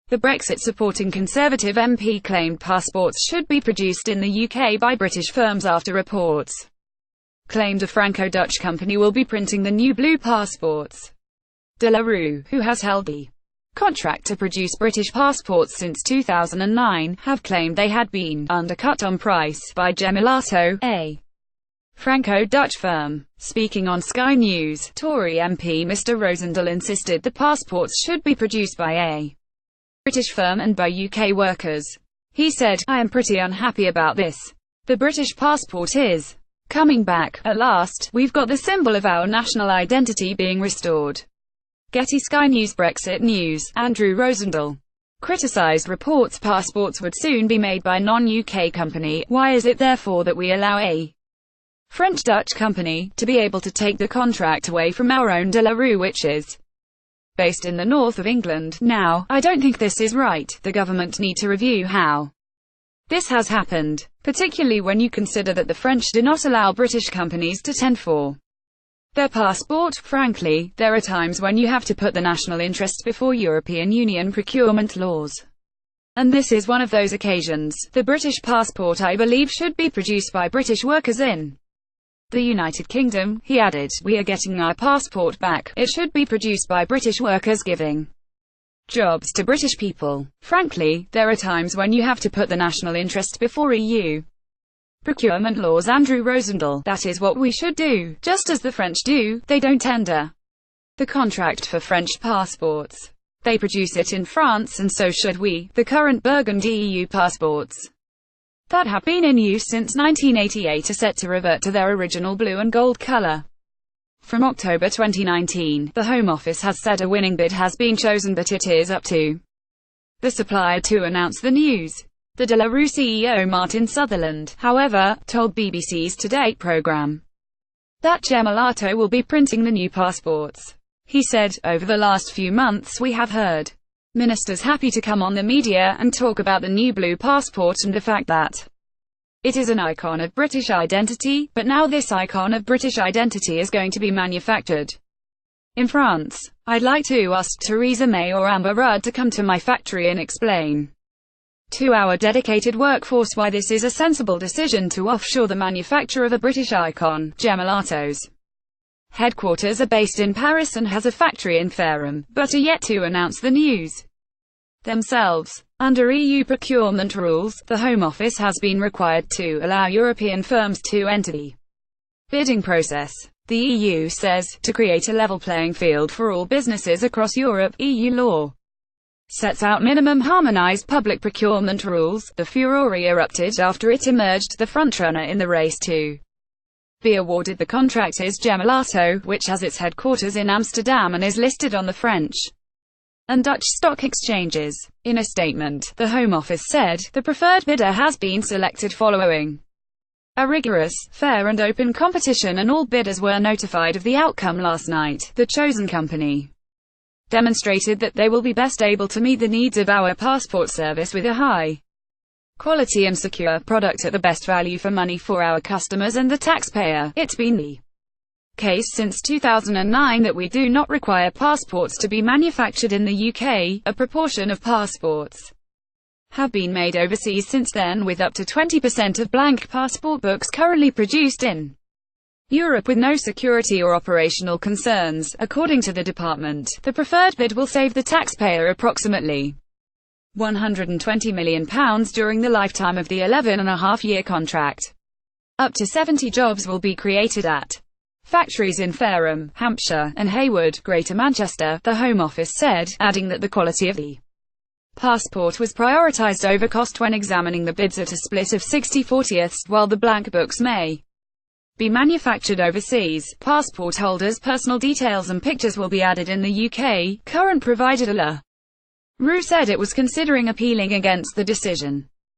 The Brexit-supporting Conservative MP claimed passports should be produced in the UK by British firms after reports claimed a Franco-Dutch company will be printing the new blue passports. De La Rue, who has held the contract to produce British passports since 2009, have claimed they had been undercut on price by Gemalto, a Franco-Dutch firm. Speaking on Sky News, Tory MP Mr Rosindell insisted the passports should be produced by a British firm and by UK workers. He said, "I am pretty unhappy about this. The British passport is coming back. At last, we've got the symbol of our national identity being restored." Getty SKYNEWSBrexit News. Andrew Rosindell criticised reports passports would soon be made by non-UK company. Why is it therefore that we allow a French-Dutch company to be able to take the contract away from our own De La Rue, which is based in the north of England? Now, I don't think this is right. The government need to review how this has happened, particularly when you consider that the French do not allow British companies to tender for their passport. Frankly, there are times when you have to put the national interest before European Union procurement laws. And this is one of those occasions. The British passport, I believe, should be produced by British workers in the United Kingdom, he added. We are getting our passport back. It should be produced by British workers giving jobs to British people. Frankly, there are times when you have to put the national interest before EU procurement laws. Andrew Rosindell. That is what we should do, just as the French do. They don't tender the contract for French passports. They produce it in France, and so should we. The current burgundy EU passports that have been in use since 1988 are set to revert to their original blue and gold color. From October 2019, the Home Office has said a winning bid has been chosen, but it is up to the supplier to announce the news. The De La Rue CEO Martin Sutherland, however, told BBC's Today programme that Gemalto will be printing the new passports. He said, "Over the last few months we have heard ministers happy to come on the media and talk about the new blue passport and the fact that it is an icon of British identity, but now this icon of British identity is going to be manufactured in France. I'd like to ask Theresa May or Amber Rudd to come to my factory and explain to our dedicated workforce why this is a sensible decision to offshore the manufacture of a British icon." Gemalto's headquarters are based in Paris and has a factory in Fareham, but are yet to announce the news themselves. Under EU procurement rules, the Home Office has been required to allow European firms to enter the bidding process. The EU says, to create a level playing field for all businesses across Europe, EU law sets out minimum harmonized public procurement rules. The furore erupted after it emerged the frontrunner in the race to be awarded the contract is Gemalto, which has its headquarters in Amsterdam and is listed on the French and Dutch stock exchanges. In a statement, the Home Office said, the preferred bidder has been selected following a rigorous, fair and open competition, and all bidders were notified of the outcome last night. The chosen company demonstrated that they will be best able to meet the needs of our passport service with a high quality and secure product at the best value for money for our customers and the taxpayer. It's been the case since 2009 that we do not require passports to be manufactured in the UK. A proportion of passports have been made overseas since then, with up to 20% of blank passport books currently produced in Europe with no security or operational concerns. According to the department, the preferred bid will save the taxpayer approximately £120 million during the lifetime of the 11.5-year contract. Up to 70 jobs will be created at factories in Fareham, Hampshire, and Hayward, Greater Manchester, the Home Office said, adding that the quality of the passport was prioritised over cost when examining the bids at a split of 60/40. While the blank books may be manufactured overseas, passport holders' personal details and pictures will be added in the UK. Current provider De La Rue said it was considering appealing against the decision.